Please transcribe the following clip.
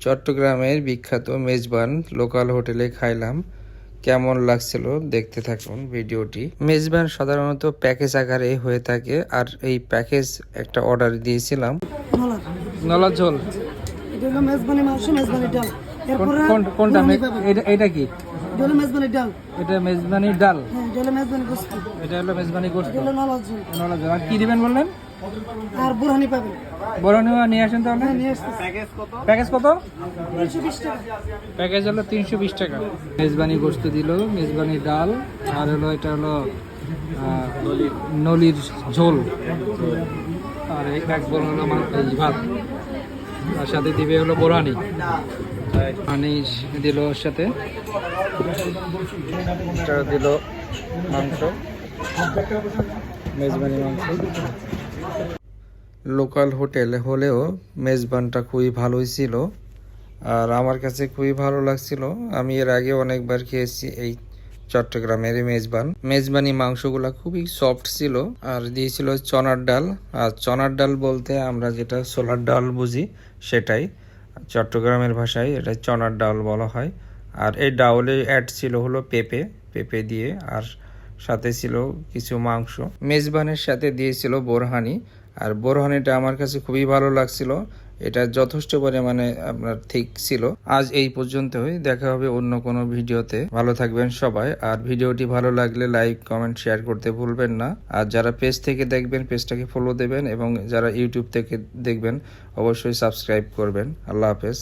চট্টগ্রামের বিখ্যাত মেজবান লোকাল হোটেলে খাইলাম। কেমন লাগছিল দেখতে থাকুন ভিডিওটি। মেজবান সাধারণত প্যাকেজ আকারে হয়ে থাকে, আর এই প্যাকেজ একটা অর্ডার দিয়েছিলাম। নলার ঝোল, এটা হলো মেজবানি মাংস, মেজবানি ডাল। এরপরে কোনটা এটা কি? এটা হলো মেজবানি ডাল। এটা মেজবানি ডাল। হ্যাঁ, এটা হলো মেজবানি গোশত। এটা হলো মেজবানি গোশত। এটা হলো নলার ঝোল। নলার ঝোল। আর কি দিবেন বললেন? আর বুরহানি পাবেন। বরনিও নিয়ে আসেন তাহলে। হ্যাঁ, নিয়ে আসতেছি। প্যাকেজ কত? 320 টাকা। প্যাকেজ হলো 320 টাকা। মেজবানি গোশত দিল, মেজবানি ডাল, আর হলো এটা হলো নলির ঝোল, আর এক বড় হলো ভাত, আর সাথে দিবে হলো বোরহানি। পানি দিল ওর সাথে, এটা দিল মাংস, মেজবানি মাংস। লোকাল হোটেল হলেও মেজবানটা খুবই ভালোই ছিল, আর আমার কাছে খুবই ভালো লাগছিল। আমি এর আগে অনেকবার খেয়েছি এই চট্টগ্রামের মেজবানি মাংসগুলা খুবই সফট ছিল, আর দিয়েছিল চনার ডাল। আর চনার ডাল বলতে আমরা যেটা ছোলার ডাল বুঝি সেটাই, চট্টগ্রামের ভাষায় এটা চনার ডাল বলা হয়। আর এই ডাউলে অ্যাড ছিল হলো পেঁপে দিয়ে, আর সাথে ছিল কিছু মাংস। মেজবানের সাথে দিয়েছিল বোরহানি, আর বোরহানিটা আমার কাছে খুবই ভালো লাগছিল। এটা যথেষ্ট পরিমাণে আপনার ঠিক ছিল। আজ এই পর্যন্তই, দেখা হবে অন্য কোনো ভিডিওতে। ভালো থাকবেন সবাই, আর ভিডিওটি ভালো লাগলে লাইক কমেন্ট শেয়ার করতে ভুলবেন না। আর যারা পেজ থেকে দেখবেন পেজটাকে ফলো দেবেন, এবং যারা ইউটিউব থেকে দেখবেন অবশ্যই সাবস্ক্রাইব করবেন। আল্লাহ হাফেজ।